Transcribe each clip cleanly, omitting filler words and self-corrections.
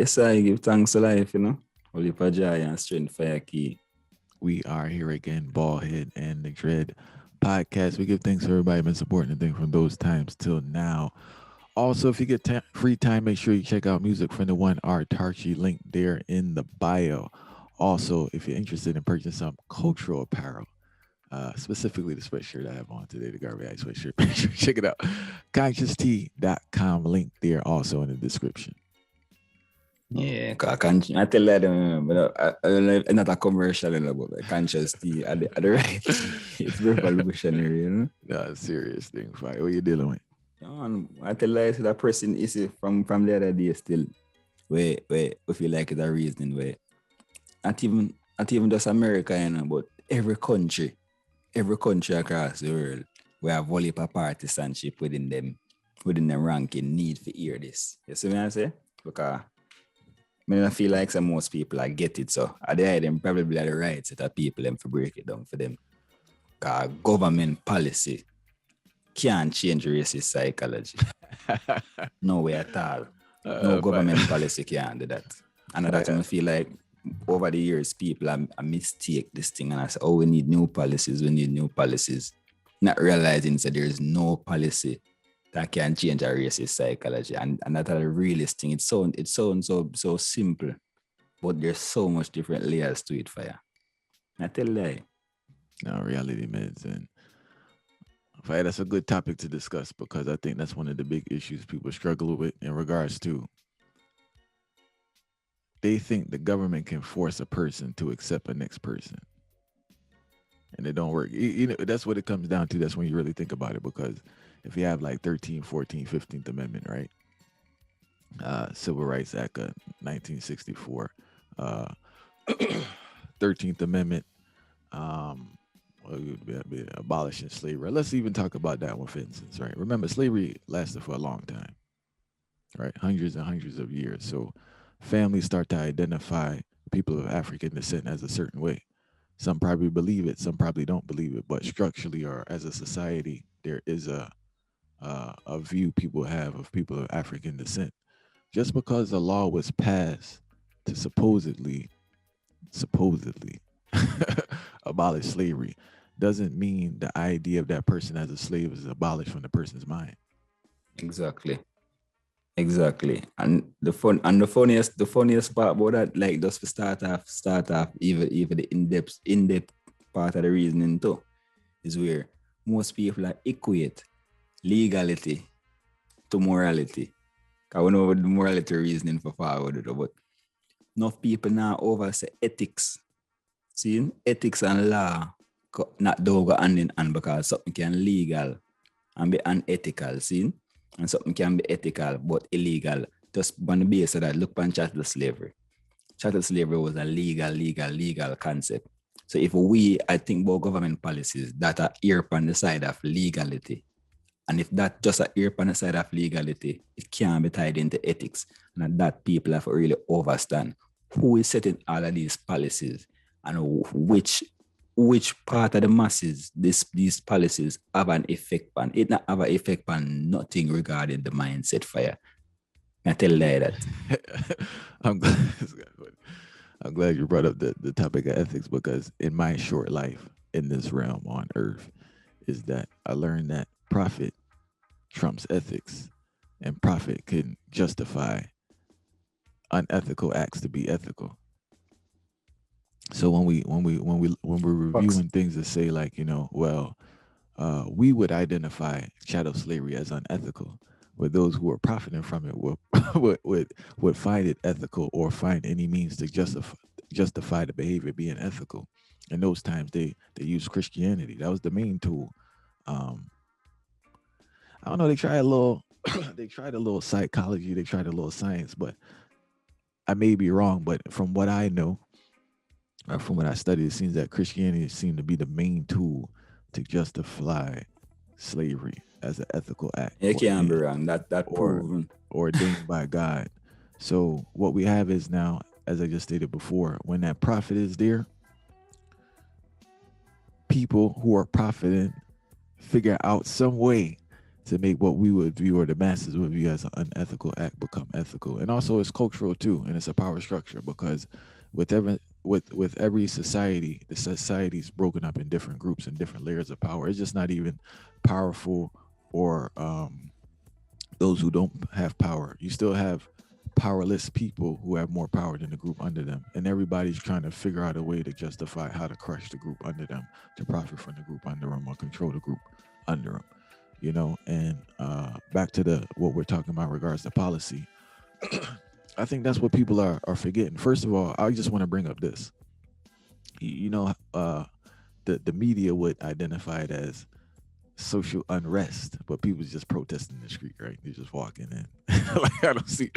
Yes, I give thanks to life, Only for joy and strength for your key. We are here again, Ballhead and the Dread podcast. We give thanks to everybody been supporting the thing from those times till now. Also, if you get free time, make sure you check out music from the one Autarchii link there in the bio. Also, if you're interested in purchasing some cultural apparel, specifically the sweatshirt I have on today, the Garvey Ice sweatshirt, make sure you check it out. consciousteed.com link there also in the description. Yeah, I tell them, but I don't know if it's not a commercial, but conscious tea at the right. It's revolutionary, No, serious thing, right? What you dealing with? I tell you, that person is from the other day still, where we feel like it's a reason where not even just America, but every country across the world, we have only partisanship within them ranking need to hear this. You see what I say? Because I feel like some most people get it, so at the end, them probably are the right set of people them to break it down for them. Because government policy can't change racist psychology. No way at all. No government policy can do that. And that's when I feel like over the years, people are mistake this thing and I say, oh, we need new policies. Not realizing that there's no policy that can change our racist psychology. And that's a realist thing. It sounds so simple, but there's so much different layers to it for you. I tell you. No, reality meds. And that's a good topic to discuss because I think that's one of the big issues people struggle with in regards to they think the government can force a person to accept a next person. And it don't work. That's what it comes down to. That's when you really think about it because if you have like 13, 14, 15th Amendment, right? Civil Rights Act of 1964, 13th Amendment, abolishing slavery. Let's even talk about that one, for instance, right? Remember, slavery lasted for a long time, right? Hundreds and hundreds of years. So families start to identify people of African descent as a certain way. Some probably believe it, some probably don't believe it, but structurally or as a society, there is a view people have of people of African descent. Just because the law was passed to supposedly abolish slavery doesn't mean the idea of that person as a slave is abolished from the person's mind. Exactly. And the funniest part about that, like just to start off, even the in-depth part of the reasoning too, is where most people equate legality to morality. Because we know the morality reasoning for forward, but enough people now over say ethics. See, ethics and law not go hand in hand because something can legal and be unethical, see? And something can be ethical but illegal. Just on the basis of that, look on chattel slavery. Chattel slavery was a legal concept. So if I think about government policies that are here on the side of legality, and if that just a here on the side of legality, it can be tied into ethics. And that people have to really understand who is setting all of these policies and which part of the masses these policies have an effect on. It not have an effect on nothing regarding the mindset fire. I tell you that. I'm glad you brought up the topic of ethics because in my short life in this realm on earth is that I learned that profit trumps ethics and profit can justify unethical acts to be ethical. So when we're reviewing things that say like, we would identify chattel slavery as unethical, but those who are profiting from it would find it ethical or find any means to justify the behavior being ethical. In those times, they used Christianity. That was the main tool. I don't know. They tried a little. They tried a little psychology. They tried a little science, but I may be wrong. But from what I know, from what I studied, it seems that Christianity seemed to be the main tool to justify slavery as an ethical act. It can't be wrong. That proven. Ordained by God. So what we have is now, as I just stated before, when that profit is there, people who are profiting figure out some way to make what we would view or the masses would view as an unethical act become ethical. And also it's cultural too, and it's a power structure because with every society, the society is broken up in different groups and different layers of power. It's just not even powerful or those who don't have power. You still have powerless people who have more power than the group under them, and everybody's trying to figure out a way to justify how to crush the group under them, to profit from the group under them, or control the group under them. You know, and back to the what we're talking about in regards to policy. I think that's what people are forgetting. First of all, I just want to bring up this. The media would identify it as social unrest, but people's just protesting in the street, right? They're just walking in. Like I don't see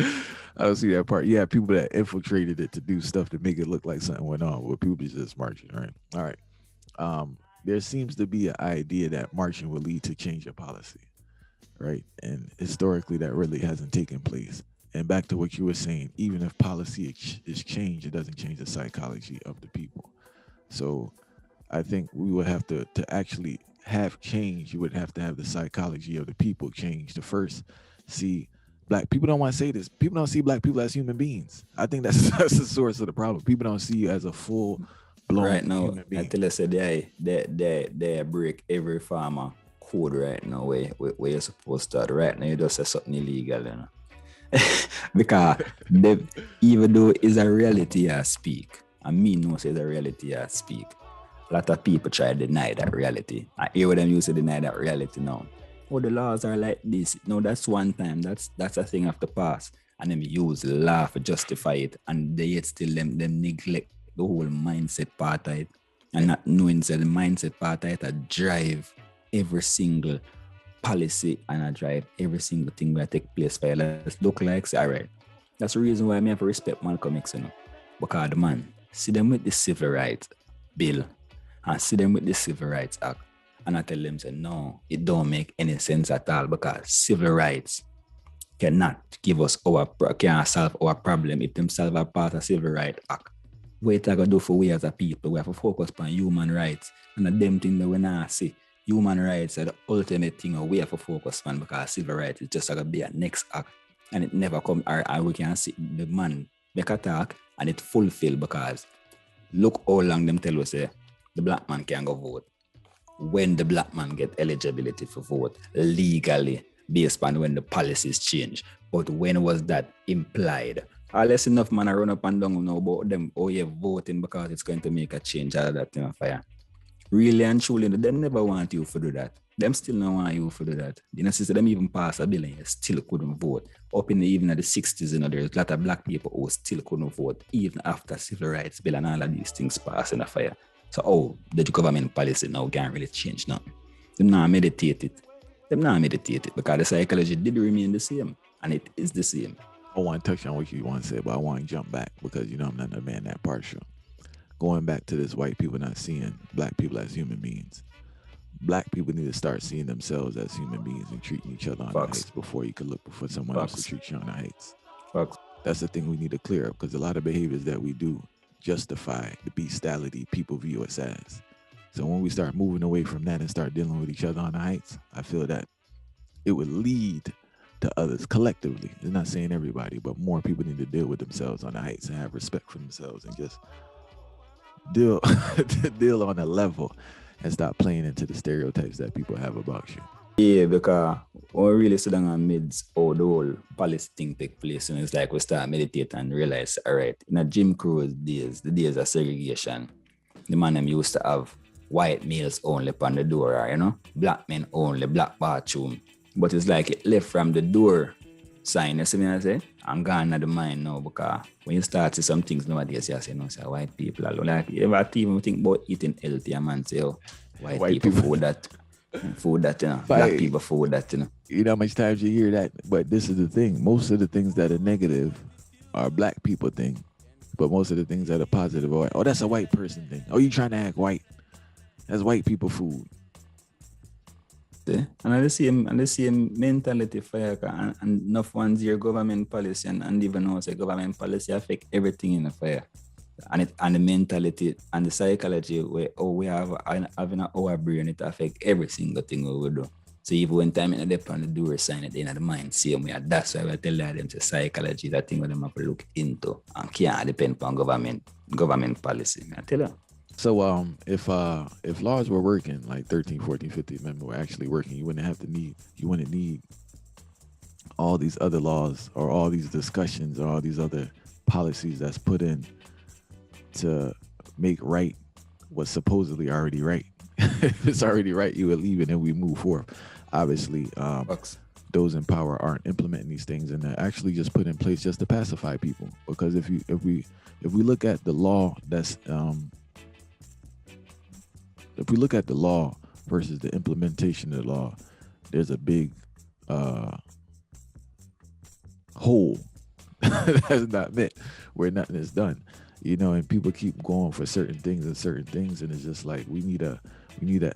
that part. Yeah, people that infiltrated it to do stuff to make it look like something went on, but people just marching, right? All right. There seems to be an idea that marching will lead to change of policy, right? And historically, that really hasn't taken place. And back to what you were saying, even if policy is changed, it doesn't change the psychology of the people. So I think we would have to actually have change. You would have to have the psychology of the people change to first see black people. Don't want to say this. People don't see black people as human beings. I think that's the source of the problem. People don't see you as a full blown right now, human being. until I said they break every farmer code right now where you're supposed to. Right now, you just say something illegal, you know. Because even though it's a reality I speak, I mean no say it's a reality I speak. A lot of people try to deny that reality. I hear what them used to deny that reality now. Oh, the laws are like this. No, that's one time. That's a thing of the past. And them use the law to justify it. And they yet still them neglect the whole mindset part of it. And not knowing that the mindset part of it that drive every single policy and I drive every single thing that take place for you. Let's look like, say, all right. That's the reason why I have to respect Malcolm X, you know. Because the man, see them with the Civil Rights Bill and see them with the Civil Rights Act. And I tell them, say, no, it don't make any sense at all because civil rights cannot can't solve our problem if them solve a part of Civil Rights Act. What it going to do for we as a people, we have to focus on human rights. And the them thing that we not see. Human rights are the ultimate thing we have to focus on because civil rights is just going to be a next act and it never come or we can see the man make a talk and it fulfill because look how long them tell us say the black man can go vote. When the black man get eligibility for vote legally based on when the policies change. But when was that implied? Less enough man run up and down now about them, oh yeah, voting because it's going to make a change out of that thing of fire. Really and truly, they never want you to do that. Them still don't want you to do that. You know, since them even pass a bill and you still couldn't vote. Up in even at the 60s, you know, there's a lot of black people who still couldn't vote, even after civil rights bill and all of these things pass in the fire. So, the government policy now can't really change nothing. Them not meditate it. Because the psychology did remain the same. And it is the same. I want to touch on what you want to say, but I want to jump back because, you know, I'm not a man that partial. Going back to this white people not seeing black people as human beings. Black people need to start seeing themselves as human beings and treating each other on the heights before you can look for someone else to treat you on the heights. That's the thing we need to clear up because a lot of behaviors that we do justify the bestiality people view us as. So when we start moving away from that and start dealing with each other on the heights, I feel that it would lead to others collectively. It's not saying everybody, but more people need to deal with themselves on the heights and have respect for themselves and just deal on a level and stop playing into the stereotypes that people have about you. Yeah, because when we really sit down and midst all the whole policy thing take place, and it's like we start meditate and realize, all right, in a Jim Crow's days, the days of segregation, the man them used to have white males only upon the door, or, you know, black men only, black bathroom. But it's like it left from the door sign, you see me I say? I'm gone at the mind now because when you start to see some things nowadays, you say, no, say white people are like, you ever even think about eating healthy, a man say, oh, white people food that, you know, black people food that, you know. You know how much times you hear that? But this is the thing. Most of the things that are negative are black people thing. But most of the things that are positive are, oh, that's a white person thing. Oh, you trying to act white. That's white people food. And the same mentality for you, and enough ones here government policy and even know say government policy affect everything in the fire. And the mentality and the psychology where we have having our brain, it affect every single thing we do. So even when time in the on the door sign at the end of the mind, same way. That's why I tell them to psychology, that thing what them have to look into and can't depend on government policy. I tell you. So if laws were working, like 13, 14, 15 amendment were actually working, you wouldn't need all these other laws or all these discussions or all these other policies that's put in to make right what's supposedly already right. If it's already right, you would leave it and we move forward. Obviously, those in power aren't implementing these things, and they're actually just put in place just to pacify people. Because if we look at the law, if we look at the law versus the implementation of the law, there's a big hole that's not met where nothing is done. And people keep going for certain things, and it's just like we need an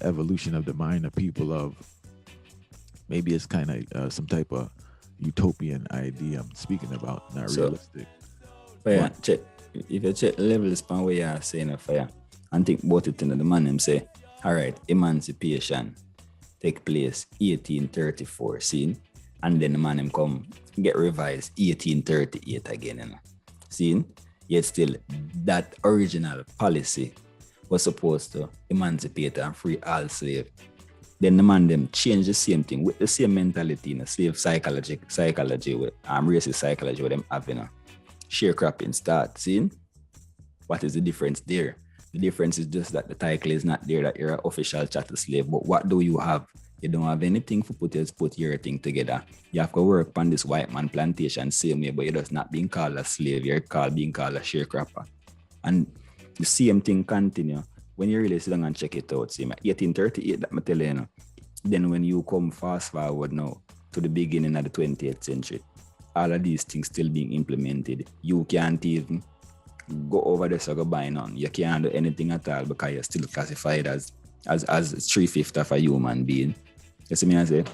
evolution of the mind of people. Of maybe it's kind of some type of utopian idea I'm speaking about, not realistic. Fire, check. If you check levels pan where you're saying a fire and think about it, the man them say, all right, emancipation take place 1834, see? And then the man them come get revised 1838 again, see? Yet still, that original policy was supposed to emancipate and free all slaves. Then the man them change the same thing with the same mentality in slave psychology with racist psychology with them having sharecropping start. See? What is the difference there? The difference is just that the title is not there, that you're an official chattel slave. But what do you have? You don't have anything to put your thing together. You have to work on this white man plantation same way, but you're just not being called a slave. You're being called a sharecropper. And the same thing continue. When you really sit down and check it out, see, 1838, that I tell you, then when you come fast forward now to the beginning of the 20th century, all of these things still being implemented. You can't even go over this or go by none. You can't do anything at all because you're still classified as 3/5 of a human being. You see me I say?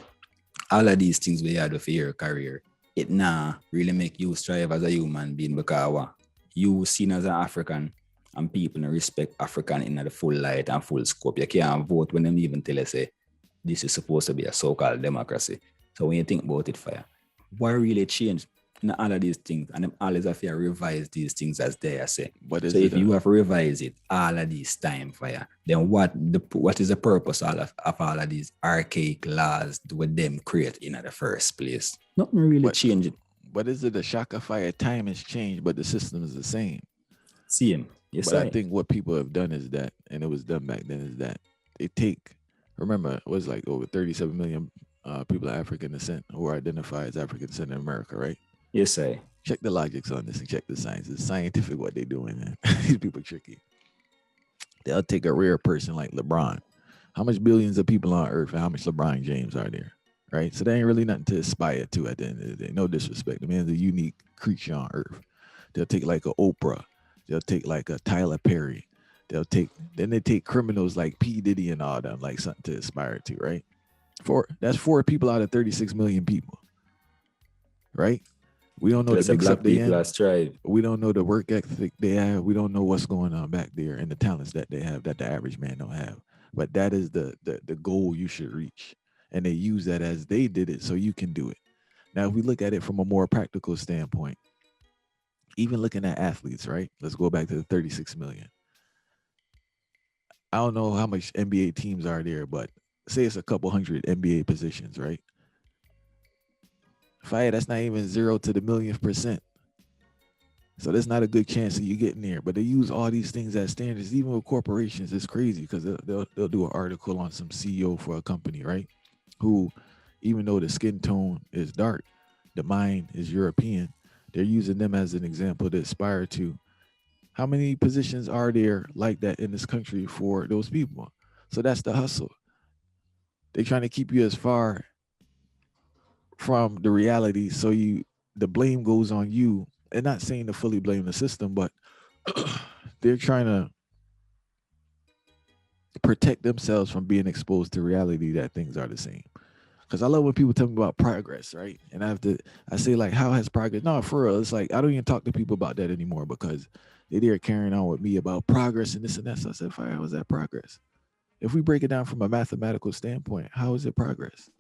All of these things we had for your career, it now really make you strive as a human being because you seen as an African and people respect African in the full light and full scope. You can't vote when them even tell you say this is supposed to be a so-called democracy. So when you think about it, fire, what really changed in all of these things? And them always have to revise these things as they say. So if you have to revise it all of this time, fire, then what is the purpose of all of these archaic laws with them create in the first place? Nothing really changed. But is it a shock of fire? Time has changed, but the system is the same. Same. Yes, but I think what people have done is that, and it was done back then, is that they remember, it was like over 37 million people of African descent who are identified as African descent in America, right? Yes, sir. Check the logics on this and check the science. It's scientific what they're doing, man. These people are tricky. They'll take a rare person like LeBron. How much billions of people on earth and how much LeBron James are there, right? So there ain't really nothing to aspire to at the end of the day. No disrespect. The man's a unique creature on earth. They'll take like a Oprah. They'll take like a Tyler Perry. Then they take criminals like P. Diddy and all them, like something to aspire to, right? That's 4 people out of 36 million people, right? We don't know the mix up they in. We don't know the work ethic they have. We don't know what's going on back there and the talents that they have that the average man don't have. But that is the goal you should reach. And they use that as they did it so you can do it. Now, if we look at it from a more practical standpoint, even looking at athletes, right? Let's go back to the 36 million. I don't know how much NBA teams are there, but say it's a couple hundred NBA positions, right? Fire, that's not even 0 to the millionth percent. So there's not a good chance of you getting there. But they use all these things as standards, even with corporations. It's crazy because they'll do an article on some CEO for a company, right? Who, even though the skin tone is dark, the mind is European. They're using them as an example to aspire to. How many positions are there like that in this country for those people? So that's the hustle. They're trying to keep you as far from the reality so the blame goes on you. And not saying to fully blame the system, but they're trying to protect themselves from being exposed to reality that things are the same. Because I love when people tell me about progress, right? And I say like, how has progress? No, for real, it's like, I don't even talk to people about that anymore because they're carrying on with me about progress and this and that. So I said, fire, how is that progress? If we break it down from a mathematical standpoint, how is it progress?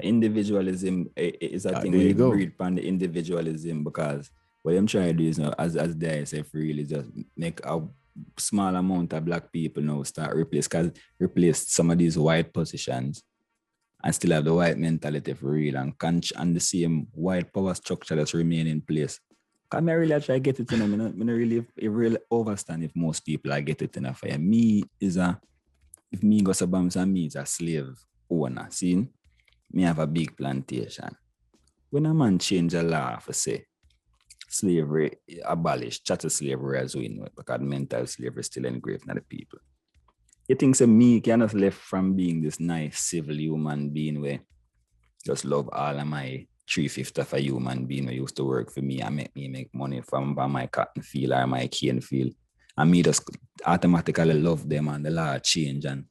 Individualism is a thing there where you it go. breed upon the individualism, because what I'm trying to do is now, as they say, really just make a small amount of black people now start replace some of these white positions and still have the white mentality for real, and the same white power structure that's remain in place. Cause I really try to get it in them. I really overstand if most people I get it enough. For me is if me go to Bams and me is a slave owner, see, me have a big plantation. When a man change a law for say slavery abolished, chattel slavery as we know it, because mental slavery is still engraved in the people. You think so me cannot left from being this nice civil human being where just love all of my 3/5 of a human being who used to work for me and make me make money from my cotton field or my cane field. And me just automatically love them and the law change and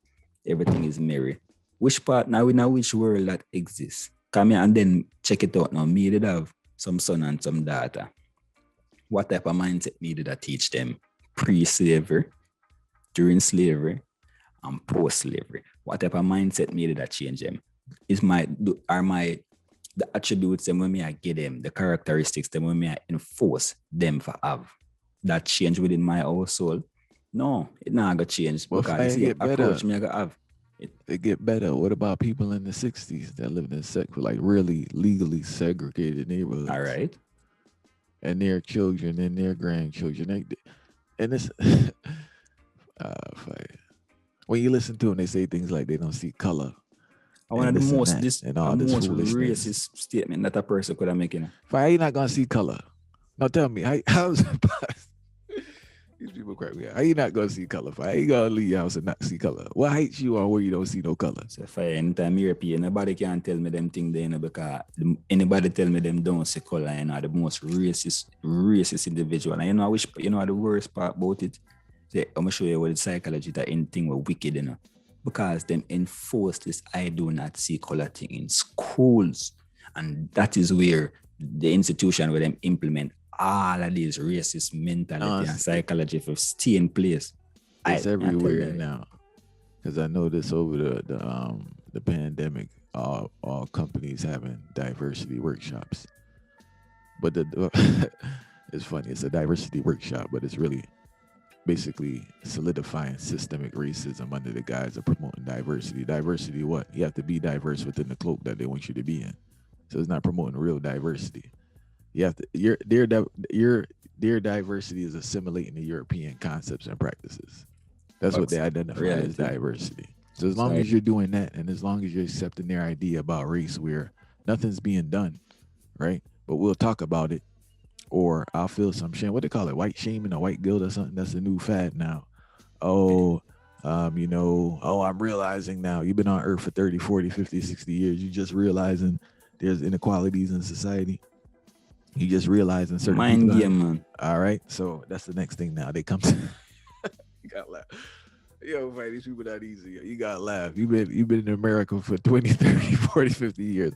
everything is merry. Which part now in which world that exists? Come here and then check it out now. Me did have some son and some daughter. What type of mindset me did I teach them pre-slavery, during slavery, and post-slavery? What type of mindset me did I change them? The attributes them when me I get them, the characteristics them when me I enforce them for have that change within my household? No, it not gonna change, Well, because if I get approach better, me I gonna have. it get better. What about people in the 60s that lived in like really legally segregated neighborhoods? All right. And their children and their grandchildren. And it's when you listen to them, they say things like they don't see color. One of the most foolishness. racist statement that a person could have made. How you not gonna see color? Now tell me, how's it possible? These people crack me out. How you not gonna see color? How you gonna leave your house and not see color? What hates you on where you don't see no color? So if anytime European, nobody can tell me them thing there, because anybody tell me them don't see color, the most racist individual. And the worst part about it? I'm gonna show you what the psychology that anything were wicked, because them enforce this I do not see color thing in schools. And that is where the institution where them implement all of these racist mentality and psychology for stay in place. It's everywhere now. Because I know this over the pandemic, all companies having diversity workshops. But it's funny, it's a diversity workshop, but it's really basically solidifying systemic racism under the guise of promoting diversity. Diversity what? You have to be diverse within the cloak that they want you to be in. So it's not promoting real diversity. You have to their diversity is assimilating the European concepts and practices. That's what they identify as diversity. So as long as you're doing that, and as long as you're accepting their idea about race where nothing's being done, right? But we'll talk about it, or I'll feel some shame. What they call it? White shaming or white guilt or something? That's a new fad now. I'm realizing now you've been on earth for 30, 40, 50, 60 years. You just realizing there's inequalities in society. You just realizing certain mind game, man. All right. So that's the next thing now. They come to you gotta laugh. Yo, man, these people not easy. You gotta laugh. You've been in America for 20, 30, 40, 50 years,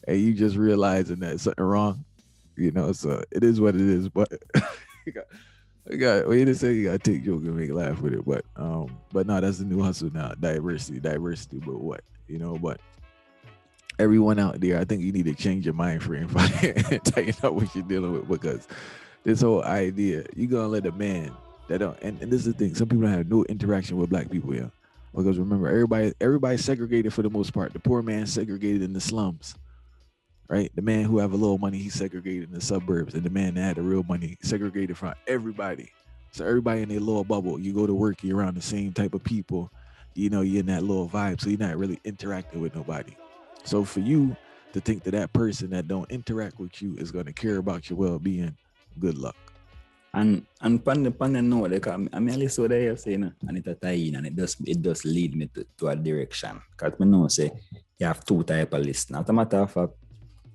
and you just realizing that something wrong. So it is what it is. But you got what you say, you gotta take joke and make laugh with it. But no, that's the new hustle now. Diversity, but what? But everyone out there, I think you need to change your mind frame and tighten up what you're dealing with, because this whole idea, you're gonna let a man that don't, and this is the thing, some people don't have no interaction with black people, yeah. Because remember, everybody's segregated for the most part. The poor man segregated in the slums, right? The man who have a little money, he's segregated in the suburbs, and the man that had the real money segregated from everybody. So everybody in their little bubble. You go to work, you're around the same type of people, you're in that little vibe, so you're not really interacting with nobody. So for you to think that person that don't interact with you is going to care about your well-being, good luck. And pan the note, like I listen what they say, and it a tie in, and it does lead me to a direction. Because I know say you have two type of listener. As a matter of fact,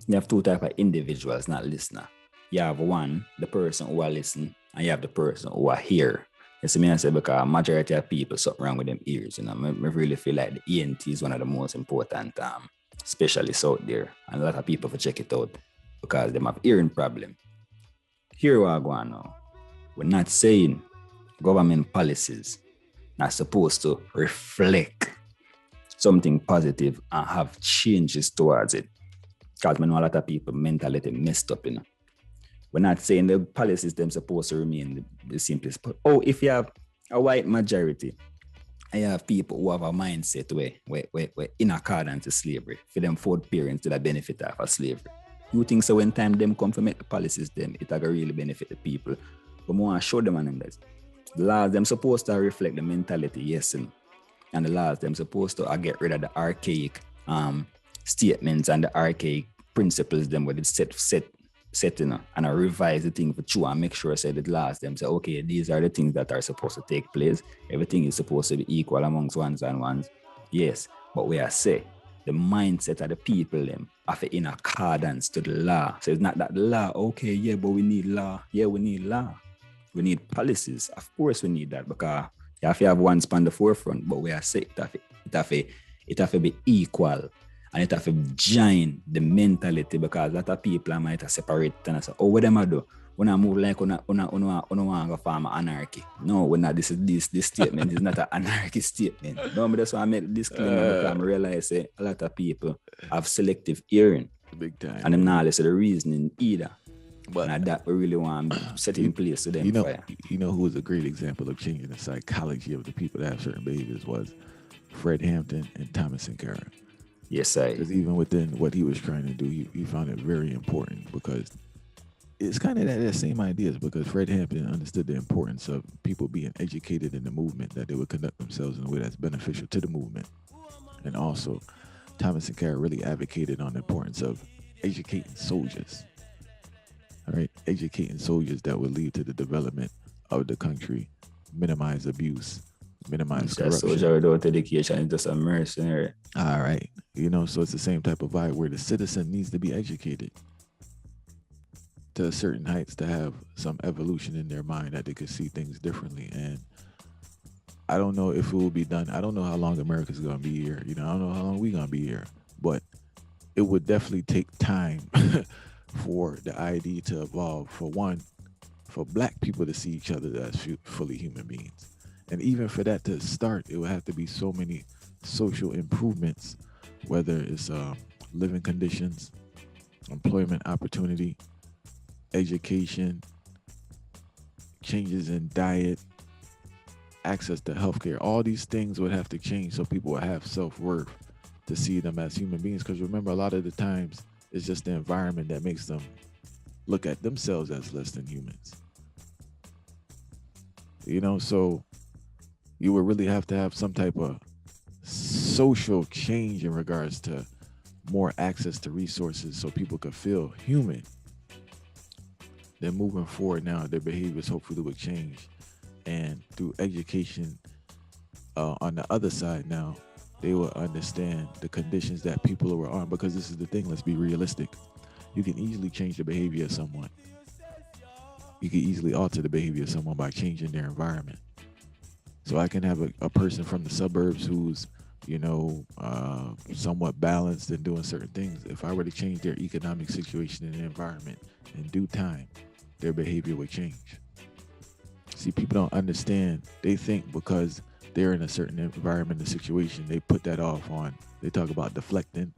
you have two type of individuals, not listener. You have one, the person who are listening, and you have the person who are here. You see me, I say, because majority of people something wrong with them ears. I really feel like the E.N.T is one of the most important specialists out there, and a lot of people for check it out because they have hearing problem. Here we are going now. We're not saying government policies are supposed to reflect something positive and have changes towards it. Because I know a lot of people mentality messed up, We're not saying the policies them supposed to remain the simplest. But if you have a white majority, and you have people who have a mindset where in accordance to slavery, for them fourth parents to the benefit of slavery. You think so when time them come to make the policies them, it will really benefit the people. But more show them on this. The laws them supposed to reflect the mentality, yes, and the laws them supposed to get rid of the archaic statements and the archaic principles them with set and I revise the thing for true and make sure I say the laws them say, okay, these are the things that are supposed to take place. Everything is supposed to be equal amongst ones and ones. Yes, but we are say the mindset of the people them are in accordance to the law. So it's not that the law, okay, yeah, but we need law. Yeah, we need law. We need policies. Of course we need that because you have to have one on the forefront, but we are say it have to be equal. And it have to join the mentality because a lot of people might separate and say, what them I do? When I move like on a farm anarchy. No, we're not. This statement is not an anarchy statement. No, but that's why I made the disclaimer because I realize a lot of people have selective hearing. Big time. And them not listen to the reasoning either. But and that we really want to set in place to them. You know who was a great example of changing the psychology of the people that have certain behaviors was Fred Hampton and Thomas Sankara. Yes, I. Because even within what he was trying to do, he found it very important because it's kind of that same ideas because Fred Hampton understood the importance of people being educated in the movement, that they would conduct themselves in a way that's beneficial to the movement. And also, Thomas Sankara really advocated on the importance of educating soldiers. All right, educating soldiers that would lead to the development of the country, minimize abuse, minimize corruption. Soldier without education is just a mercenary. All right. So it's the same type of vibe where the citizen needs to be educated to certain heights to have some evolution in their mind that they could see things differently. And I don't know if it will be done. I don't know how long America's going to be here. I don't know how long we're going to be here. But it would definitely take time for the ID to evolve. For one, for Black people to see each other as fully human beings. And even for that to start, it would have to be so many social improvements, whether it's living conditions, employment opportunity, education, changes in diet, access to healthcare. All these things would have to change so people would have self-worth to see them as human beings. Because remember, a lot of the times it's just the environment that makes them look at themselves as less than humans. So you would really have to have some type of social change in regards to more access to resources so people could feel human. Then moving forward now, their behaviors hopefully would change. And through education, on the other side now, they will understand the conditions that people are on. Because this is the thing, let's be realistic. You can easily change the behavior of someone. You can easily alter the behavior of someone by changing their environment. So I can have a person from the suburbs who's, somewhat balanced and doing certain things. If I were to change their economic situation and environment in due time, their behavior would change. See, people don't understand. They think because they're in a certain environment and situation, they put that off on, they talk about deflecting.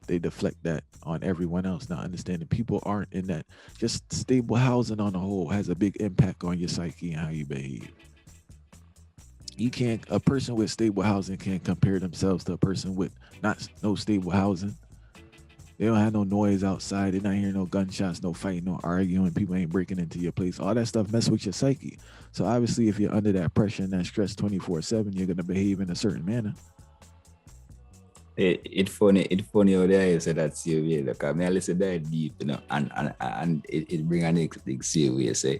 They deflect that on everyone else, not understanding people aren't in that. Just stable housing on the whole has a big impact on your psyche and how you behave. A person with stable housing can't compare themselves to a person with no stable housing. They don't have no noise outside. They're not hearing no gunshots, no fighting, no arguing. People ain't breaking into your place. All that stuff mess with your psyche. So obviously, if you're under that pressure and that stress 24/7, you're gonna behave in a certain manner. It's funny how they say that COA. Look, I listen that deep, and it bring an COA say.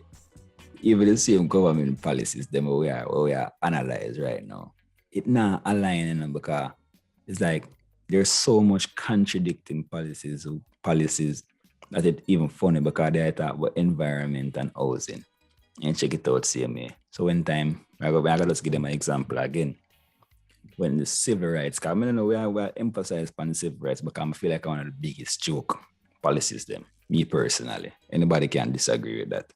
Even the same government policies, them we are analyzed right now, it not aligning because it's like there's so much contradicting policies that it's even funny because they talk about environment and housing. And check it out, CMA. So one time, I gotta just give them an example again. When the civil rights, because I don't know where I emphasize on civil rights because I feel like one of the biggest joke policies them, me personally. Anybody can disagree with that.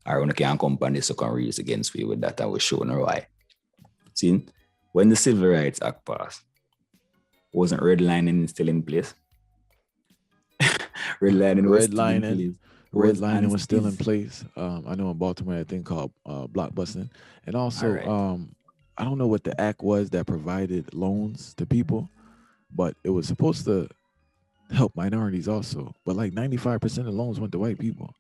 Or one can come on this second reason against me with that, I will show no why. See, when the Civil Rights Act passed, wasn't redlining still in place? Redlining was still in place. Redlining was still in place. I know in Baltimore a thing called blockbusting, and also Right. I don't know what the act was that provided loans to people, but it was supposed to help minorities also. But like 95% of loans went to white people.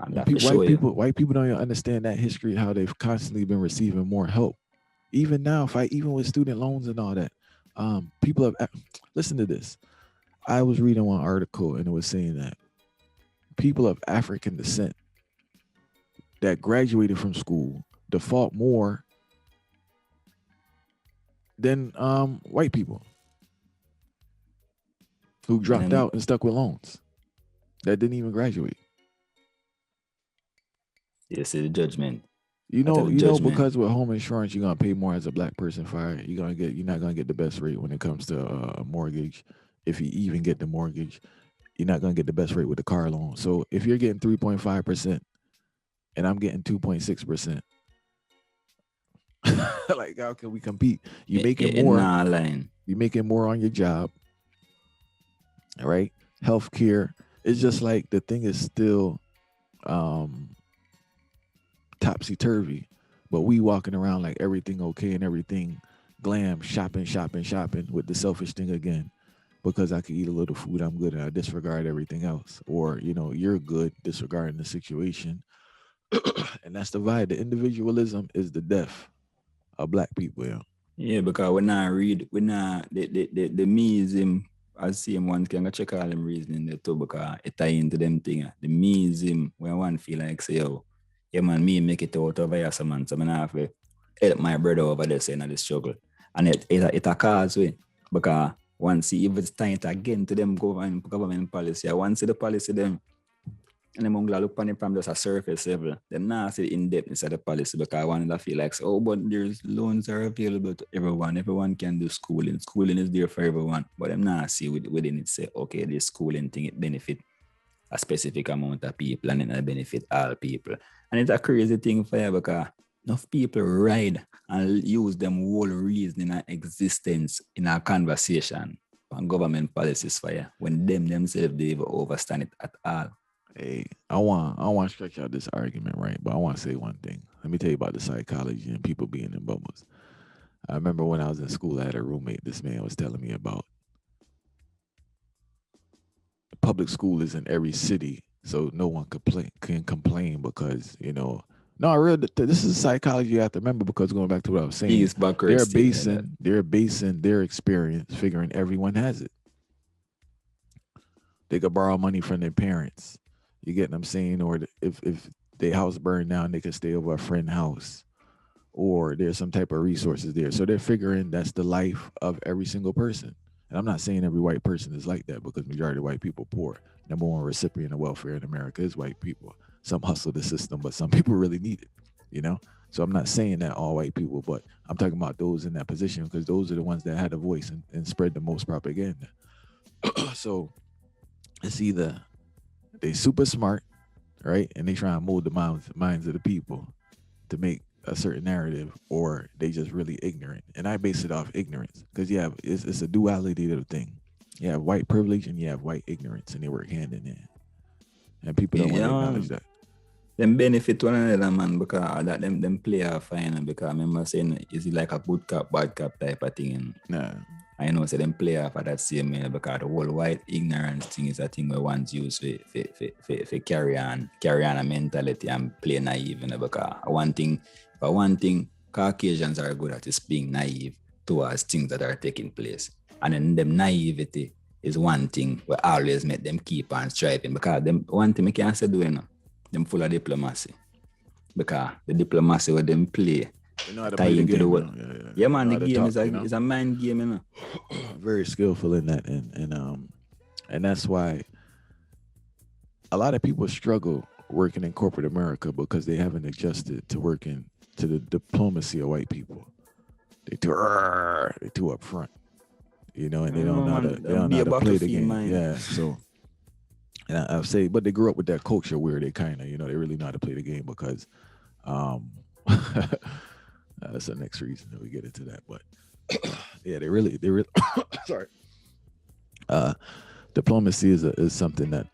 And And that for sure, yeah. white people don't even understand that history, how they've constantly been receiving more help. Even now, even with student loans and all that, people have listen to this. I was reading one article and it was saying that people of African descent that graduated from school default more than white people who dropped out and stuck with loans that didn't even graduate. Yes, the judgment. You know, because with home insurance, you're gonna pay more as a black person for it. You're not gonna get the best rate when it comes to a mortgage. If you even get the mortgage, you're not gonna get the best rate with the car loan. So if you're getting 3.5% and I'm getting 2.6%, like how can we compete? You're making more. You're making more on your job. All right. Healthcare. It's just like the thing is still topsy-turvy, but we walking around like everything okay and everything glam, shopping with the selfish thing again, because I can eat a little food, I'm good, and I disregard everything else. Or, you know, you're good, disregarding the situation. And that's the vibe. The individualism is the death of black people. Yeah, because when I read, the meism, I see him one can check all them reasoning there too, because it tie into them thing. The meism, when one feel like say, oh, yeah man, me make it out over here some man, so I have to help my brother over there saying the struggle. And it a cause way, because once see if it's time to again to them government policy, I want to see the policy them. And then I look on it from just a surface level. Them not see the in-depthness of the policy, because I want to feel like, oh, but there's loans are available to everyone. Everyone can do schooling. Schooling is there for everyone. But them not see within it say, okay, this schooling thing, it benefit a specific amount of people and it benefit all people. And it's a crazy thing for you, because enough people ride and use them whole reason in our existence in our conversation on government policies for you, when them themselves they even overstand it at all. Hey, I want to stretch out this argument, right? But I want to say one thing. Let me tell you about the psychology and people being in bubbles. I remember when I was in school, I had a roommate. This man was telling me about public school is in every city, so no one can complain because, you know, no, this is psychology you have to remember, because going back to what I was saying, they're basing their experience, figuring everyone has it. They could borrow money from their parents. You get what I'm saying? Or if their house burned down, they could stay over a friend's house, or there's some type of resources there. So they're figuring that's the life of every single person. And I'm not saying every white person is like that, because majority of white people are poor. Number one recipient of welfare in America is white people. Some hustle the system, but some people really need it, you know? So I'm not saying that all white people, but I'm talking about those in that position, because those are the ones that had a voice and spread the most propaganda. So it's either they super smart, right? And they try and mold the minds of the people to make a certain narrative, or they just really ignorant. And I base it off ignorance, because it's a duality to the thing. You have white privilege and you have white ignorance, and they work hand in hand. And people don't want to acknowledge that. Them benefit one another, man, because that them play are fine. Because I remember saying, is it like a good cop, bad cop type of thing? Nah. I know, so them play off of that same way, because the whole white ignorance thing is a thing where one's used for carry on a mentality and play naive, you know, because one thing, Caucasians are good at is being naive towards things that are taking place. And then them naivety is one thing where always make them keep on striving, because them one thing I can't say doing, them full of diplomacy. Because the diplomacy where them play, you know how to play the game. Yeah, man, the game is a mind game, you know. Very skillful in that, and that's why a lot of people struggle working in corporate America, because they haven't adjusted to working to the diplomacy of white people. They too upfront, you know, and they don't know how to play the game. Man. Yeah, so. And I'll say, but they grew up with that culture where they kind of, you know, they really know how to play the game, because that's the next reason that we get into that. But Yeah, they really sorry. Diplomacy is something that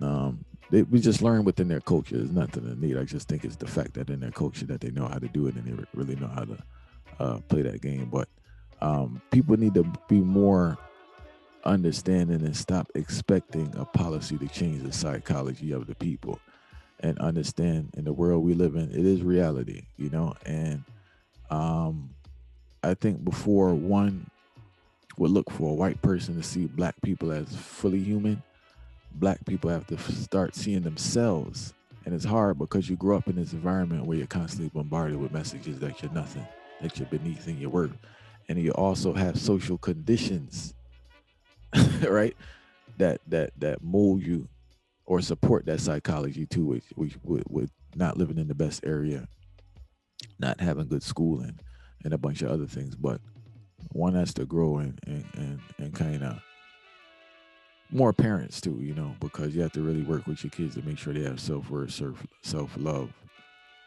we just learn within their culture. It's nothing to need. I just think it's the fact that in their culture that they know how to do it and they really know how to play that game. But people need to be more understanding and stop expecting a policy to change the psychology of the people, and understand in the world we live in, it is reality, you know. And I think before one would look for a white person to see black people as fully human, black people have to start seeing themselves. And it's hard because you grow up in this environment where you're constantly bombarded with messages that you're nothing, that you're beneath in your worth. And you also have social conditions, right, that mold you or support that psychology too, with not living in the best area, not having good schooling, and a bunch of other things. But one has to grow and kind of more parents too, you know, because you have to really work with your kids to make sure they have self-worth, self-love,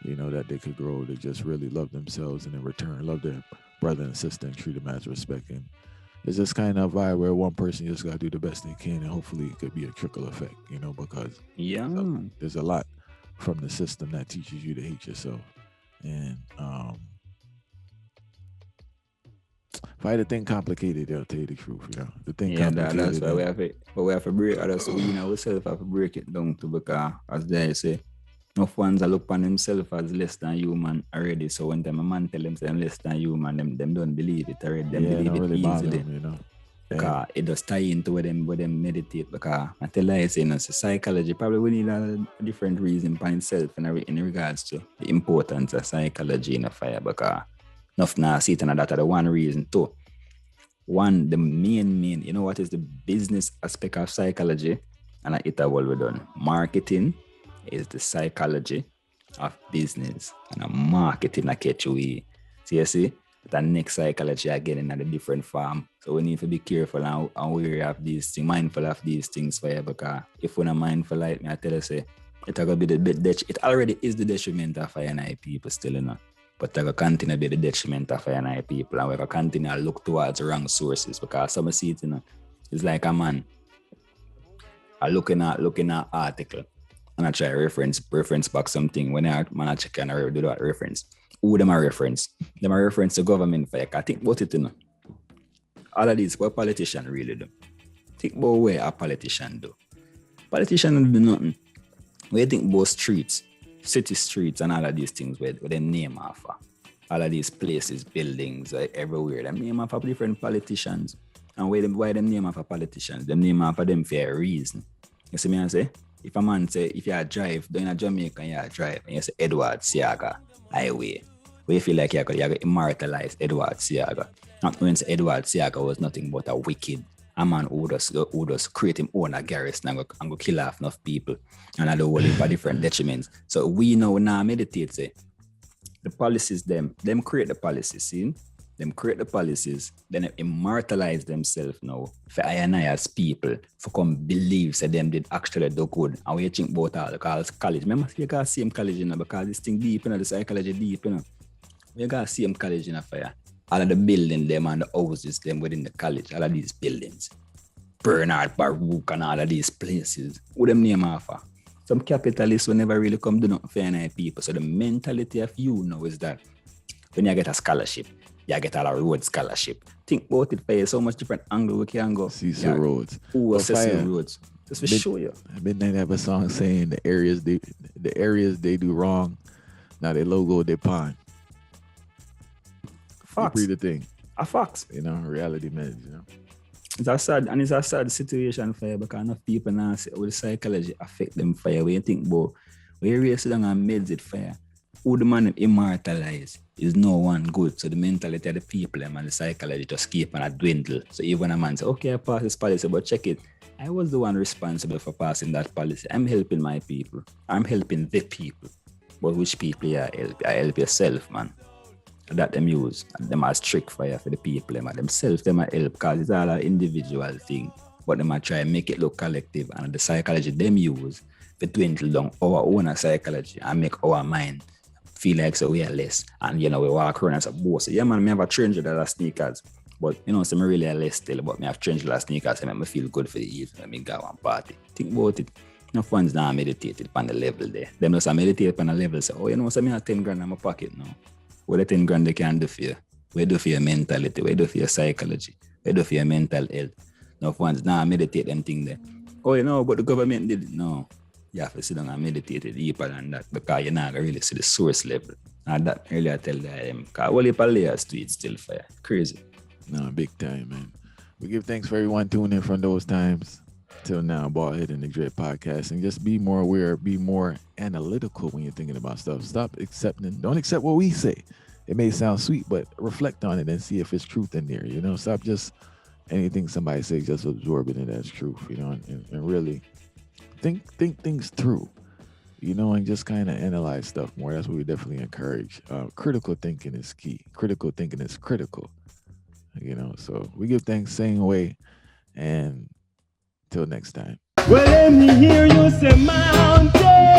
you know, that they could grow to just really love themselves and in return love their brother and sister and treat them as respect. And it's just kind of a vibe where one person just got to do the best they can, and hopefully it could be a trickle effect, you know, because there's a lot from the system that teaches you to hate yourself. And if I had to think complicated, I'll tell you the truth. You know, the thing complicated. That's why we have to break it. So we know ourselves have to break it down to, because as they say, enough ones are look upon themselves as less than human already. So when them a man tell them they're less than human, them don't believe it already. Them believe it really easily. Them, you know. Because it does tie into where them meditate. Because I tell you, you know, psychology probably we need a different reason by itself in regards to the importance of psychology in a fire. Because enough now see it, and that's the one reason too. One, the main, you know what is the business aspect of psychology? And it what we done. Marketing is the psychology of business, and a marketing I catch we. So you see, the next psychology again in a different form. So we need to be careful and wary of these things, mindful of these things for you, because if we're not mindful like me, I tell you, say, it's going to be the bit, it already is the detriment of I people still, you know. But it's going to continue to be the detriment of I people, and we're going to continue to look towards the wrong sources, because some see it, you know, it's like a man looking at article, and I try to reference back something. When I check and I do that reference, who them are reference? Them are reference to government for you. I think about it, you know. All of these, what politicians really do. Think about what a politician do. Politicians don't do nothing. What do you think about streets, city streets, and all of these things where they name off? All of these places, buildings, everywhere. Them name off of different politicians. And why them name off of politicians? Them name off of them for a reason. You see me I say? If a man say, if you drive down in Jamaica and you drive, and you say Edward Siaga Highway, where you feel like you're going to immortalize Edward Siaga. Not knowing Edward Siaga was nothing but a wicked, a man who just create him own a garrison and go kill off enough people and I don't worry about different detriments. So we know now meditate, say, the policies, them create the policies, see? Them create the policies, then immortalize themselves now for I and I as people for come believe that them did actually do good. And we think about all the college. Remember, you got same college, you know, because this thing deep, you know, the psychology deep, you know. You got same college in a fire. All of the buildings, them and the houses, them within the college, all of these buildings. Bernard Baruch and all of these places. Who them name off? Some capitalists will never really come do nothing for any people. So the mentality of you now is that when you get a scholarship, you get all a road scholarship. Think about it for you, so much different angle we can go. Cecil Roads. Who Cecil Roads? Just to show you. Midnight have a song saying the areas they do wrong. Now they logo they pawn. Facts. Read the thing. A facts. You know, reality meds, you know. It's a sad situation for you, because enough people now say how the psychology affect them for you. When you think about where you raise down and meds it for you, who the man immortalize is no one good. So the mentality of the people and the psychology just keep on a dwindle. So even when a man say, okay, I pass this policy, but check it. I was the one responsible for passing that policy. I'm helping my people. I'm helping the people. But which people you help? I help yourself, man. That them use. And them as trick for you for the people. Them themselves, them help, because it's all an individual thing. But them try and make it look collective. And the psychology them use to dwindle down our own psychology and make our mind feel like so we are less, and you know we walk around as a boss. So, yeah, man, me have $300 sneakers. But you know, some really less still about me have trench last sneakers and make me feel good for the evening. I mean, go and party. Think about it. No funds now meditated on the level there. Them just meditate on the level. Say, oh, you know, so me have 10 grand in my pocket now. What the 10 grand they can do for you? What do for your mentality? What do for your psychology? What do for your mental health? No funds now meditate them thing there. Oh, you know, but the government did it. No. You have to sit down and meditate deeper than that because you're not really see the source level. And that earlier I tell them, because all the layers to it still fire. Crazy. No, big time, man. We give thanks for everyone tuning in from those times till now. Ballhead and the Dread Podcast, and just be more aware, be more analytical when you're thinking about stuff. Stop accepting. Don't accept what we say. It may sound sweet, but reflect on it and see if it's truth in there. You know, stop just anything somebody says, just absorbing it as truth. You know, and really think things through. You know, and just kind of analyze stuff more. That's what we definitely encourage. Critical thinking is key. Critical thinking is critical. You know, so we give thanks same way, and till next time. Well, let me hear you say mountain.